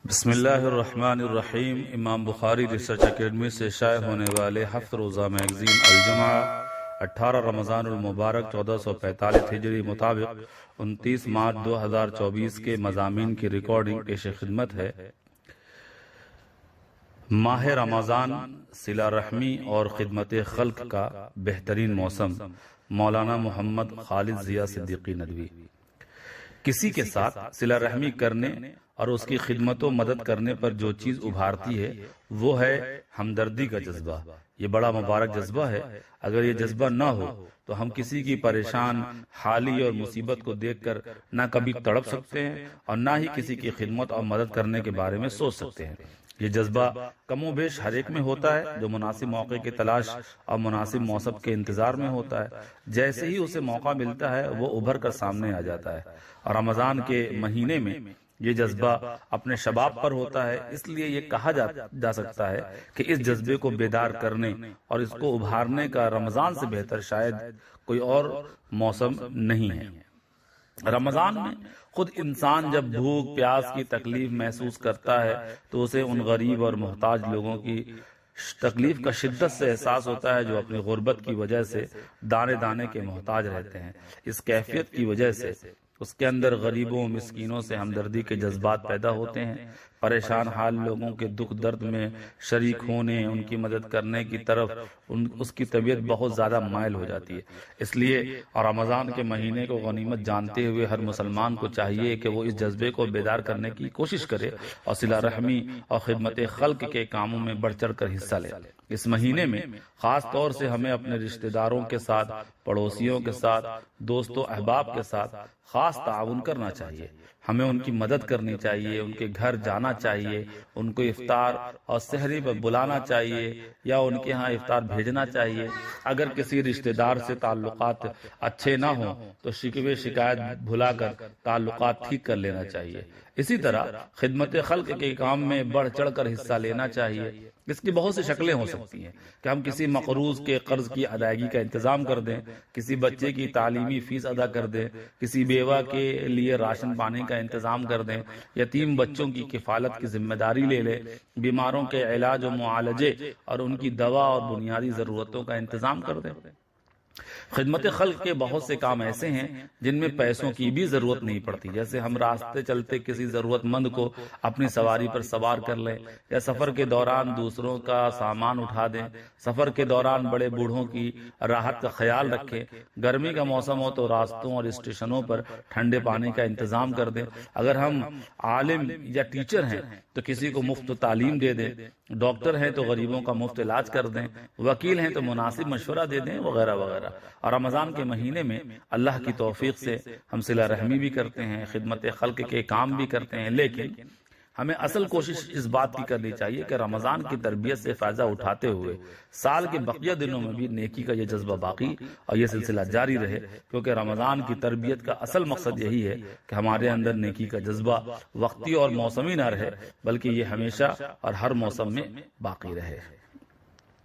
بسم اللہ الرحمن الرحیم۔ امام بخاری ریسرچ اکیڈمی سے شائع ہونے والے ہفت روزہ میگزین الجمعہ 18 رمضان المبارک 1445 ہجری مطابق 29 مارچ 2024 کے مضامین کی ریکارڈنگ پیش خدمت ہے۔ ماہ رمضان صلہ رحمی اور خدمت خلق کا بہترین موسم۔ مولانا محمد خالد ضیاء صدیقی ندوی۔ کسی کے ساتھ صلہ رحمی کرنے اور اس کی خدمت و مدد کرنے پر جو چیز ابھارتی ہے وہ ہے ہمدردی کا جذبہ۔ یہ بڑا مبارک جذبہ ہے۔ اگر یہ جذبہ نہ ہو تو ہم کسی کی پریشان حالی اور مصیبت کو دیکھ کر نہ کبھی تڑپ سکتے ہیں اور نہ ہی کسی کی خدمت اور مدد کرنے کے بارے میں سوچ سکتے ہیں۔ یہ جذبہ کم و بیش ہر ایک میں ہوتا ہے جو مناسب موقع کی تلاش اور مناسب موسم کے انتظار میں ہوتا ہے۔ جیسے ہی اسے موقع ملتا ہے وہ ابھر کر سامنے آ جاتا ہے، اور رمضان کے مہینے میں یہ جذبہ اپنے شباب پر ہوتا ہے۔ اس لیے یہ کہا جا سکتا ہے کہ اس جذبے کو بیدار کرنے اور اس کو ابھارنے کا رمضان سے بہتر شاید کوئی اور موسم نہیں ہے۔ رمضان میں خود انسان جب بھوک پیاس کی تکلیف محسوس کرتا ہے تو اسے ان غریب اور محتاج لوگوں کی تکلیف کا شدت سے احساس ہوتا ہے جو اپنی غربت کی وجہ سے دانے دانے کے محتاج رہتے ہیں۔ اس کیفیت کی وجہ سے اس کے اندر غریبوں مسکینوں سے ہمدردی کے جذبات پیدا ہوتے ہیں۔ پریشان حال لوگوں کے دکھ درد میں شریک ہونے، ان کی مدد کرنے کی طرف اس کی طبیعت بہت زیادہ مائل ہو جاتی ہے۔ اس لیے اور رمضان کے مہینے کو غنیمت جانتے ہوئے ہر مسلمان کو چاہیے کہ وہ اس جذبے کو بیدار کرنے کی کوشش کرے اور صلہ رحمی اور خدمت خلق کے کاموں میں بڑھ چڑھ کر حصہ لے۔ اس مہینے میں خاص طور سے ہمیں اپنے رشتہ داروں کے ساتھ، پڑوسیوں کے ساتھ، دوست و احباب کے ساتھ خاص تعاون کرنا چاہیے۔ ہمیں ان کی مدد کرنی چاہیے، ان کے گھر جانا چاہیے، ان کو افطار اور سحری پر بلانا چاہیے یا ان کے ہاں افطار بھیجنا چاہیے۔ اگر کسی رشتہ دار سے تعلقات اچھے نہ ہوں تو شکوے شکایت بھلا کر تعلقات ٹھیک کر لینا چاہیے۔ اسی طرح خدمت خلق کے کام میں بڑھ چڑھ کر حصہ لینا چاہیے۔ اس کی بہت سی شکلیں ہو سکتی ہیں کہ ہم کسی مقروض کے قرض کی ادائیگی کا انتظام کر دیں، کسی بچے کی تعلیمی فیس ادا کر دیں، کسی بیوہ کے لیے راشن پانی کا انتظام کر دیں، یتیم بچوں کی کفالت کی ذمہ داری لے لیں، بیماروں کے علاج و معالجے اور ان کی دوا اور بنیادی ضرورتوں کا انتظام کر دیں۔ خدمت خلق کے بہت سے کام ایسے ہیں جن میں پیسوں کی بھی ضرورت نہیں پڑتی، جیسے ہم راستے چلتے کسی ضرورت مند کو اپنی سواری پر سوار کر لیں، یا سفر کے دوران دوسروں کا سامان اٹھا دیں، سفر کے دوران بڑے بوڑھوں کی راحت کا خیال رکھیں، گرمی کا موسم ہو تو راستوں اور اسٹیشنوں پر ٹھنڈے پانی کا انتظام کر دیں، اگر ہم عالم یا ٹیچر ہیں تو کسی کو مفت تعلیم دے دیں، ڈاکٹر ہیں تو غریبوں کا مفت علاج کر دیں، وکیل ہیں تو مناسب مشورہ دے دیں، وغیرہ وغیرہ۔ اور رمضان کے مہینے میں اللہ کی توفیق سے ہم صلہ رحمی بھی کرتے ہیں، خدمت خلق کے کام بھی کرتے ہیں، لیکن ہمیں اصل کوشش اس بات کی کرنی چاہیے کہ رمضان کی تربیت سے فائدہ اٹھاتے ہوئے سال کے بقیہ دنوں میں بھی نیکی کا یہ جذبہ باقی اور یہ سلسلہ جاری رہے، کیونکہ رمضان کی تربیت کا اصل مقصد یہی ہے کہ ہمارے اندر نیکی کا جذبہ وقتی اور موسمی نہ رہے بلکہ یہ ہمیشہ اور ہر موسم میں باقی رہے۔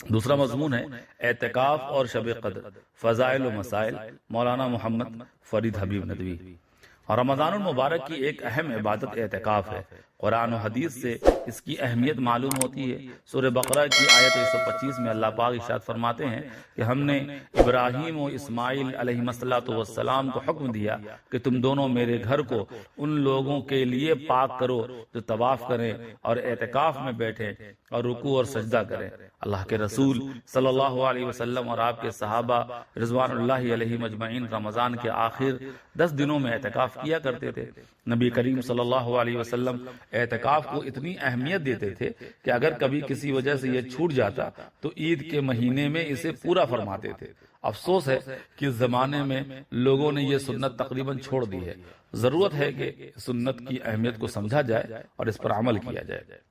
دوسرا مضمون ہے اعتکاف اور شب قدر، فضائل و مسائل، مولانا محمد فرید حبیب ندوی۔ اور رمضان المبارک کی ایک اہم عبادت اعتکاف ہے۔ قرآن و حدیث سے اس کی اہمیت معلوم ہوتی ہے۔ سورہ بقرہ کی آیت 125 میں اللہ پاک ارشاد فرماتے ہیں کہ ہم نے ابراہیم و اسماعیل علیہ السلام کو حکم دیا کہ تم دونوں میرے گھر کو ان لوگوں کے لیے پاک کرو جو طواف کریں اور اعتکاف میں بیٹھیں اور رکوع اور سجدہ کریں۔ اللہ کے رسول صلی اللہ علیہ وسلم اور آپ کے صحابہ رضوان اللہ علیہ مجمعین رمضان کے آخر 10 دنوں میں اعتکاف کیا کرتے تھے۔ نبی کریم صلی اللہ علیہ وسلم اعتکاف کو اتنی اہمیت دیتے تھے کہ اگر کبھی کسی وجہ سے یہ چھوٹ جاتا تو عید کے مہینے میں اسے پورا فرماتے تھے۔ افسوس ہے کہ اس زمانے میں لوگوں نے یہ سنت تقریباً چھوڑ دی ہے۔ ضرورت ہے کہ سنت کی اہمیت کو سمجھا جائے اور اس پر عمل کیا جائے۔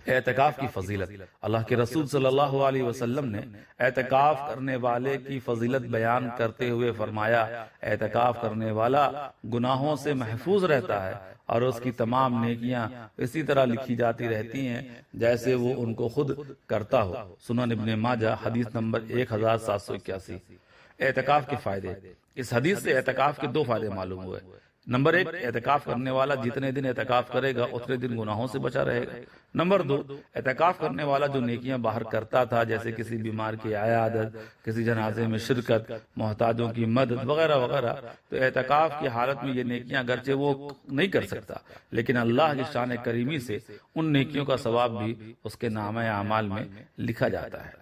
اعتکاف کی فضیلت، اللہ کے رسول صلی اللہ علیہ وسلم نے اعتکاف کرنے والے کی فضیلت بیان کرتے ہوئے فرمایا، اعتکاف کرنے والا گناہوں سے محفوظ رہتا ہے اور اس کی تمام نیکیاں اسی طرح لکھی جاتی رہتی ہیں جیسے وہ ان کو خود کرتا ہو۔ سنن ابن ماجہ حدیث نمبر 1781۔ اعتکاف کے فائدے، اس حدیث سے اعتکاف کے 2 فائدے معلوم ہوئے۔ نمبر 1، اعتکاف کرنے والا جتنے دن اعتکاف کرے گا اتنے دن گناہوں سے بچا رہے گا۔ نمبر 2، اعتکاف کرنے والا جو نیکیاں باہر کرتا تھا، جیسے کسی بیمار کی عیادت، کسی جنازے میں شرکت، محتاجوں کی مدد وغیرہ وغیرہ، تو اعتکاف کی حالت میں یہ نیکیاں اگرچہ وہ نہیں کر سکتا، لیکن اللہ کی شان کریمی سے ان نیکیوں کا ثواب بھی اس کے نامہ اعمال میں لکھا جاتا ہے۔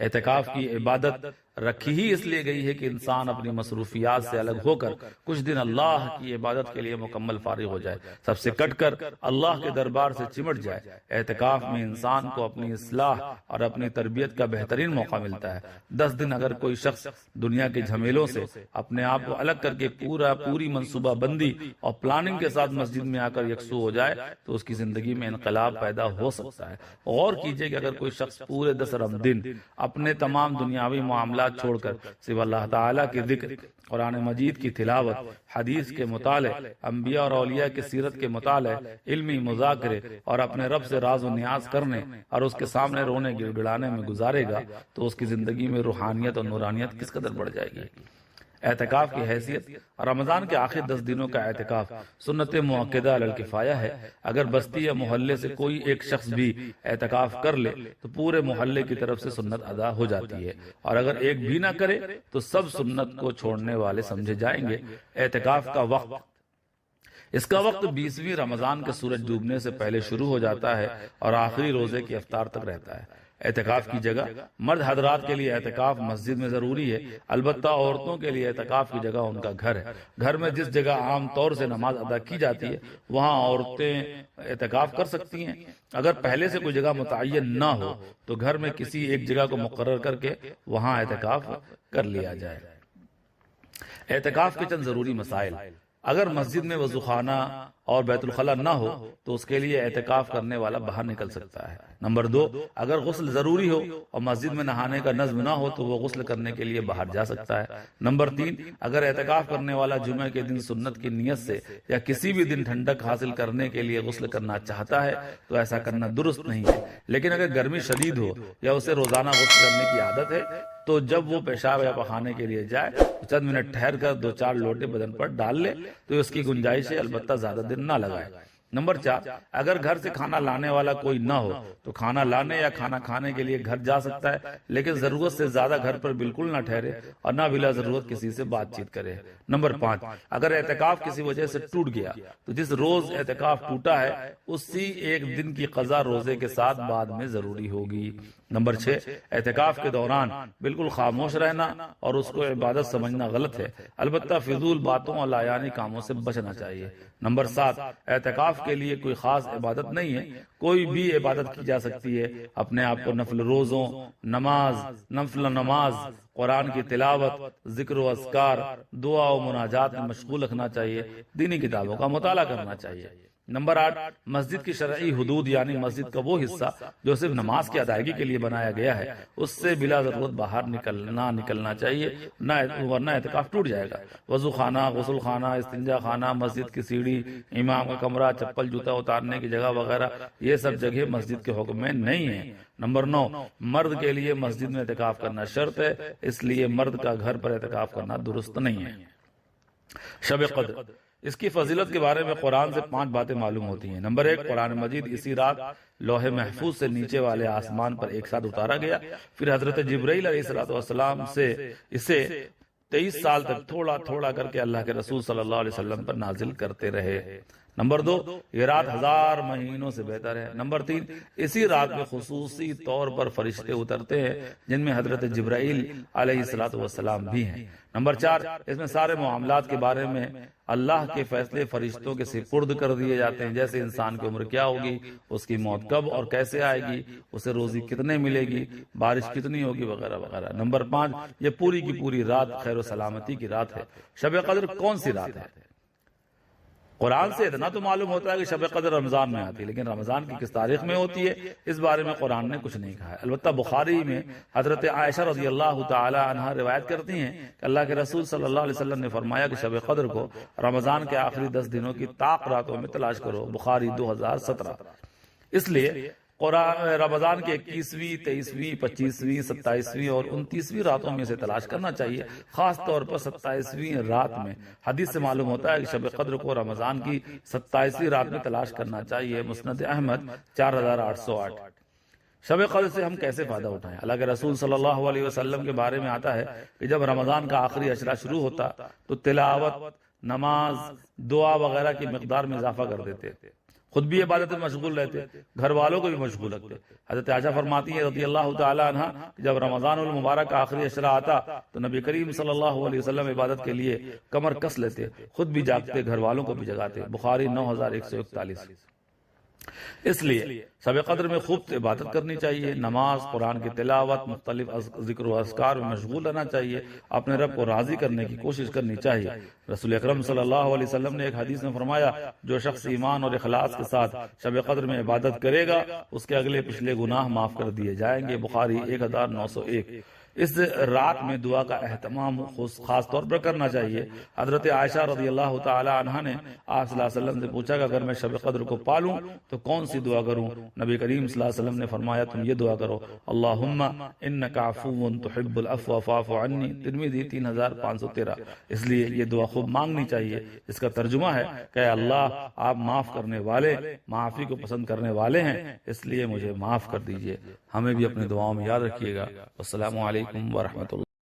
اعتکاف کی عبادت رکھی ہی اس لیے گئی ہے کہ انسان اپنی مصروفیات سے الگ ہو کر کچھ دن اللہ کی عبادت کے لیے مکمل فارغ ہو جائے، سب سے کٹ کر اللہ کے دربار سے چمٹ جائے۔ اعتکاف میں انسان کو اپنی اصلاح اور اپنی تربیت کا بہترین موقع ملتا ہے۔ 10 دن اگر کوئی شخص دنیا کے جھمیلوں سے اپنے آپ کو الگ کر کے پوری منصوبہ بندی اور پلاننگ کے ساتھ مسجد میں آ کر یکسو ہو جائے تو اس کی زندگی میں انقلاب پیدا ہو سکتا ہے۔ غور کیجئے کہ اگر کوئی شخص پورے 10 دن اپنے تمام دنیاوی معاملات چھوڑ کر صرف اللہ تعالیٰ کی ذکر، قرآن مجید کی تلاوت، حدیث کے مطالعے، انبیاء اور اولیاء کی سیرت کے مطالعے، علمی مذاکرے اور اپنے رب سے راز و نیاز کرنے اور اس کے سامنے رونے گڑ گڑانے میں گزارے گا تو اس کی زندگی میں روحانیت اور نورانیت کس قدر بڑھ جائے گی۔ اعتکاف کی حیثیت، رمضان کے آخر 10 دنوں کا اعتکاف سنت مؤکدہ علی الکفایہ ہے۔ اگر بستی یا محلے سے کوئی ایک شخص بھی اعتکاف کر لے تو پورے محلے کی طرف سے سنت ادا ہو جاتی ہے، اور اگر ایک بھی نہ کرے تو سب سنت کو چھوڑنے والے سمجھے جائیں گے۔ اعتکاف کا وقت، اس کا وقت 20ویں رمضان کے سورج ڈوبنے سے پہلے شروع ہو جاتا ہے اور آخری روزے کی افطار تک رہتا ہے۔ اعتکاف کی جگہ، مرد حضرات کے لیے اعتکاف مسجد میں ضروری ہے، البتہ عورتوں کے لیے اعتکاف کی جگہ ان کا گھر ہے۔ گھر میں جس جگہ عام طور سے نماز ادا کی جاتی ہے وہاں عورتیں اعتکاف کر سکتی ہیں۔ اگر پہلے سے کوئی جگہ متعین نہ ہو تو گھر میں کسی ایک جگہ کو مقرر کر کے وہاں اعتکاف کر لیا جائے۔ اعتکاف کے چند ضروری مسائل، اگر مسجد میں وضو خانہ اور بیت الخلاء نہ ہو تو اس کے لیے اعتکاف کرنے والا باہر نکل سکتا ہے۔ نمبر 2، اگر غسل ضروری ہو اور مسجد میں نہانے کا نظم نہ ہو تو وہ غسل کرنے کے لیے باہر جا سکتا ہے۔ نمبر 3، اگر اعتکاف کرنے والا جمعہ کے دن سنت کی نیت سے یا کسی بھی دن ٹھنڈک حاصل کرنے کے لیے غسل کرنا چاہتا ہے تو ایسا کرنا درست نہیں ہے، لیکن اگر گرمی شدید ہو یا اسے روزانہ غسل کرنے کی عادت ہے تو جب وہ پیشاب یا پخانے کے لیے جائے تو چند منٹ ٹھہر کر 2-4 لوٹے بدن پر ڈال لے تو اس کی گنجائش ہے، البتہ زیادہ دن نہ لگائے۔ نمبر 4، اگر گھر سے کھانا لانے والا کوئی نہ ہو تو کھانا لانے یا کھانا کھانے کے لیے گھر جا سکتا ہے، لیکن ضرورت سے زیادہ گھر پر بالکل نہ ٹھہرے اور نہ بلا ضرورت کسی سے بات چیت کرے۔ نمبر 5، اگر اعتکاف کسی وجہ سے ٹوٹ گیا تو جس روز اعتکاف ٹوٹا ہے اسی ایک دن کی قضا روزے کے ساتھ بعد میں ضروری ہوگی۔ نمبر 6، اعتکاف کے دوران بالکل خاموش رہنا اور اس کو عبادت سمجھنا غلط ہے، البتہ فضول باتوں اور لایانی کاموں سے بچنا چاہیے۔ نمبر 7، اعتکاف کے لیے کوئی خاص عبادت نہیں ہے، کوئی بھی عبادت کی جا سکتی ہے۔ اپنے آپ کو نفل روزوں، نفل نماز، قرآن کی تلاوت، ذکر و اذکار، دعا و مناجات میں مشغول رکھنا چاہیے، دینی کتابوں کا مطالعہ کرنا چاہیے۔ نمبر 8، مسجد کی شرعی حدود یعنی مسجد کا وہ حصہ جو صرف نماز کی ادائیگی کے لیے بنایا گیا ہے اس سے بلا ضرورت باہر نکلنا چاہیے، ورنہ اعتکاف ٹوٹ جائے گا۔ وضو خانہ، غسل خانہ، استنجا خانہ، مسجد کی سیڑھی، امام کا کمرہ، چپل جوتا اتارنے کی جگہ وغیرہ یہ سب جگہ مسجد کے حکم میں نہیں ہیں۔ نمبر 9، مرد کے لیے مسجد میں اعتکاف کرنا شرط ہے، اس لیے مرد کا گھر پر اعتکاف کرنا درست نہیں ہے۔ شب قدر، اس کی فضیلت کے بارے میں قرآن سے 5 باتیں معلوم ہوتی ہیں۔ نمبر 1، قرآن مجید اسی رات لوح محفوظ سے نیچے والے آسمان پر ایک ساتھ اتارا گیا، پھر حضرت جبرائیل علیہ السلام سے اسے 23 سال تک تھوڑا تھوڑا کر کے اللہ کے رسول صلی اللہ علیہ وسلم پر نازل کرتے رہے۔ نمبر 2، یہ رات 1000 مہینوں سے بہتر ہے۔ نمبر 3، اسی رات میں خصوصی طور پر فرشتے اترتے ہیں جن میں حضرت جبرائیل علیہ السلام بھی ہیں۔ نمبر 4، اس میں سارے معاملات کے بارے میں اللہ کے فیصلے فرشتوں کے سپرد کر دیے جاتے ہیں، جیسے انسان کی عمر کیا ہوگی، اس کی موت کب اور کیسے آئے گی، اسے روزی کتنے ملے گی، بارش کتنی ہوگی وغیرہ وغیرہ۔ نمبر 5، یہ پوری کی پوری رات خیر و سلامتی کی رات ہے۔ شب قدر کون سی رات ہے؟ قرآن سے اتنا تو معلوم ہوتا ہے کہ شب قدر رمضان میں آتی ہے، لیکن رمضان کی کس تاریخ میں ہوتی ہے اس بارے میں قرآن نے کچھ نہیں کہا ہے۔ البتہ بخاری میں حضرت عائشہ رضی اللہ تعالی عنہا روایت کرتی ہیں کہ اللہ کے رسول صلی اللہ علیہ وسلم نے فرمایا کہ شب قدر کو رمضان کے آخری 10 دنوں کی طاق راتوں میں تلاش کرو، بخاری 2017۔ اس لیے قرآن رمضان کے 21ویں 23ویں 25ویں 27ویں اور 29ویں راتوں میں سے تلاش کرنا چاہیے، خاص طور پر 27ویں رات میں۔ حدیث سے معلوم ہوتا ہے کہ شب قدر کو رمضان کی 27ویں رات میں تلاش کرنا چاہیے۔ مسند احمد 4808۔ شب قدر سے ہم کیسے فائدہ اٹھائیں؟ اللہ کے رسول صلی اللہ علیہ وسلم کے بارے میں آتا ہے کہ جب رمضان کا آخری عشرہ شروع ہوتا تو تلاوت، نماز، دعا وغیرہ کی مقدار میں اضافہ کر دیتے، خود بھی عبادت میں مشغول رہتے، گھر والوں کو بھی مشغول رکھتے۔ حضرت عائشہ فرماتی ہیں رضی اللہ تعالی عنہ کہ جب رمضان المبارک کا آخری عشرہ آتا تو نبی کریم صلی اللہ علیہ وسلم عبادت کے لیے کمر کس لیتے، خود بھی جاگتے، گھر والوں کو بھی جگاتے۔ بخاری 9141۔ اس لیے شب قدر میں خوب عبادت کرنی چاہیے، نماز، قرآن کی تلاوت، مختلف ذکر و اذکار میں مشغول رہنا چاہیے، اپنے رب کو راضی کرنے کی کوشش کرنی چاہیے۔ رسول اکرم صلی اللہ علیہ وسلم نے ایک حدیث میں فرمایا، جو شخص ایمان اور اخلاص کے ساتھ شب قدر میں عبادت کرے گا اس کے اگلے پچھلے گناہ معاف کر دیے جائیں گے۔ بخاری 1901۔ اس رات میں دعا کا اہتمام خاص طور پر کرنا چاہیے۔ حضرت عائشہ رضی اللہ تعالی عنہ نے آپ صلی اللہ علیہ وسلم سے پوچھا کہ اگر میں شب قدر کو پالوں تو کون سی دعا کروں؟ نبی کریم صلی اللہ علیہ وسلم نے فرمایا تم یہ دعا کرو، اللہم انک عفو تحب العفو فاعف عنی۔ ترمذی 3513۔ اس لیے یہ دعا خوب مانگنی چاہیے۔ اس کا ترجمہ ہے کہ اللہ آپ معاف کرنے والے، معافی کو پسند کرنے والے ہیں، اس لیے مجھے معاف کر دیجئے۔ ہمیں بھی اپنے دعاؤں میں یاد رکھیے گا۔ السلام علیکم ورحمۃ اللہ۔